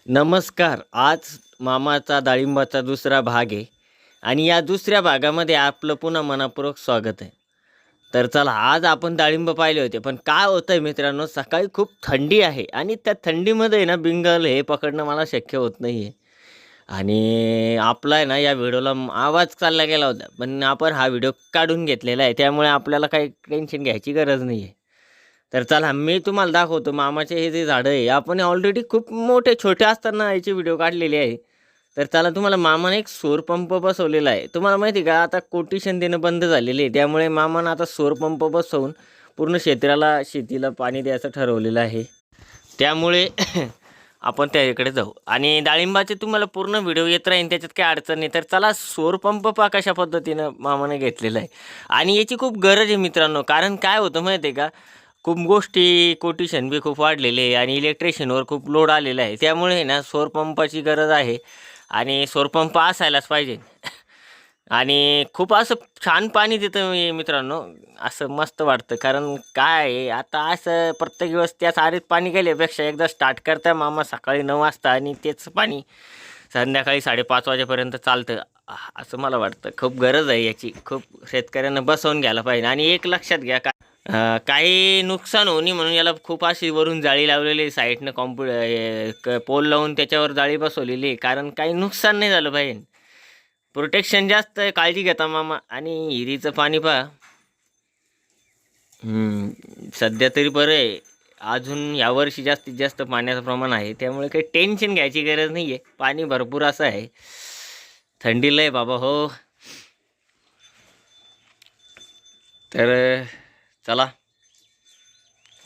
नमस्कार. आज मामाचा डाळिंबाचा दुसरा भाग आहे आणि या दुसऱ्या भागामध्ये आपलं पुन्हा मनःपूर्वक स्वागत आहे. तर चला आज आपण डाळिंब पाहिले होते. पण काय होतंय मित्रांनो, सकाळी खूप थंडी आहे आणि त्या थंडीमध्ये ना बिंगल हे पकडणं मला शक्य होत नाही आहे. आणि आपला आहे ना या व्हिडिओला आवाज चालला गेला होता. पण आपण हा व्हिडिओ काढून घेतलेला आहे. त्यामुळे आपल्याला काही टेन्शन घ्यायची गरज नाही आहे. तर चला मी तुम्हाला दाखवतो मामाचे हे जे झाडं आहे आपण ऑलरेडी खूप मोठे छोटे असताना याचे व्हिडिओ काढलेले आहे. तर चला तुम्हाला मामाने एक सौर पंप बसवलेला आहे. तुम्हाला माहिती आहे का आता कोटेशन देणं बंद झालेले आहे. त्यामुळे मामानं आता सौर पंप बसवून पूर्ण शेतीला पाणी द्यायचं ठरवलेलं आहे. त्यामुळे आपण त्याकडे जाऊ आणि डाळिंबाचे तुम्हाला पूर्ण व्हिडिओ येत राहील, त्याच्यात काही अडचण नाही. तर चला सौर पंप पहा कशा पद्धतीनं मामाने घेतलेला आहे आणि याची खूप गरज आहे मित्रांनो. कारण काय होतं माहिती आहे का, खूप गोष्टी कोटेशन बी खूप वाढलेले आहे आणि इलेक्ट्रिशियनवर खूप लोड आलेला आहे. त्यामुळे ना सौर पंपाची गरज आहे आणि सौर पंप असायलाच पाहिजे. आणि खूप असं छान पाणी देतं मित्रांनो, असं मस्त वाटतं. कारण काय आहे आता असं प्रत्येक दिवस त्या सारीत पाणी गेल्यापेक्षा एकदा स्टार्ट करता मामा सकाळी 9 वाजता आणि तेच पाणी संध्याकाळी 5:30 वाजेपर्यंत चालतं. असं मला वाटतं. खूप गरज आहे याची. खूप शेतकऱ्यांना बसवून घ्यायला पाहिजे आणि एक लक्षात घ्या का काही नुकसान होऊ नये म्हणून याला खूप अशी वरून जाळी लावलेली आहे साईडनं पोल लावून त्याच्यावर जाळी बसवलेली आहे. कारण काही नुकसान नाही झालं पाहिजे. प्रोटेक्शन जास्त काळजी घेता मामा. आणि हिरीचं पाणी पहा. सध्या तरी बरं आहे. अजून यावर्षी जास्तीत जास्त पाण्याचं प्रमाण आहे. त्यामुळे काही टेन्शन घ्यायची गरज नाही आहे. पाणी भरपूर असं आहे. थंडीला आहे बाबा हो. तर चला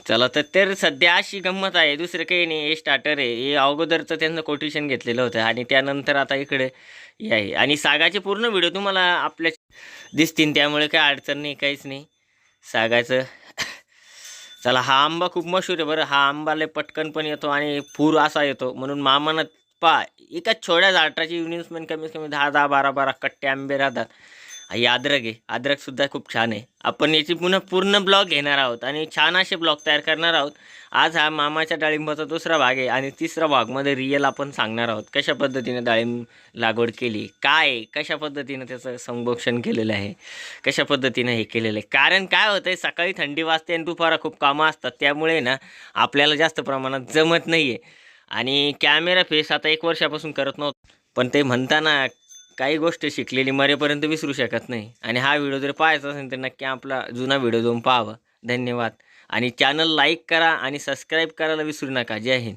चला तर सध्या अशी गंमत आहे, दुसरं काही नाही. हे स्टार्टर आहे. हे अगोदरचं त्यांचं कोटेशन घेतलेलं होतं आणि त्यानंतर आता इकडे हे आहे. आणि सागाचे पूर्ण व्हिडिओ तुम्हाला आपल्या दिसतील, त्यामुळे काही अडचण नाही, काहीच नाही सागाचं. चला हा आंबा खूप मशहूर आहे बरं. हा आंबा लय पटकन पण येतो आणि पूर असा येतो. म्हणून मामानं पा एका छोट्या झाडाची इन्व्हेस्टमेंट कमीत कमी 10-10, 12-12 कट्टे आंबे राहतात. ही अद्रक आहे. अद्रकसुद्धा खूप छान आहे. आपण याची पुन्हा पूर्ण ब्लॉग घेणार आहोत आणि छान असे ब्लॉग तयार करणार आहोत. आज हा मामाच्या डाळिंबाचा दुसरा भाग आहे आणि तिसरा भागमध्ये रिअल आपण सांगणार आहोत कशा पद्धतीने डाळिंब लागवड केली, काय कशा पद्धतीनं त्याचं संगोपन केलेलं आहे, कशा पद्धतीनं हे केलेलं आहे. कारण काय होतं आहे, सकाळी थंडी वाजते आणि दुपारा खूप कामं असतात. त्यामुळे ना आपल्याला जास्त प्रमाणात जमत नाही आहे. आणि कॅमेरा फेस आता 1 वर्षापासून करत नव्हतो. पण ते म्हणताना काही गोष्ट शिकलेली मरेपर्यंत विसरू शकत नाही. आणि हा व्हिडिओ जर पाहायचा असेल तर नक्की आपला जुना व्हिडिओ जाऊन पाहावा. धन्यवाद. आणि चॅनल लाईक करा आणि सबस्क्राईब करायला विसरू नका. जय हिंद.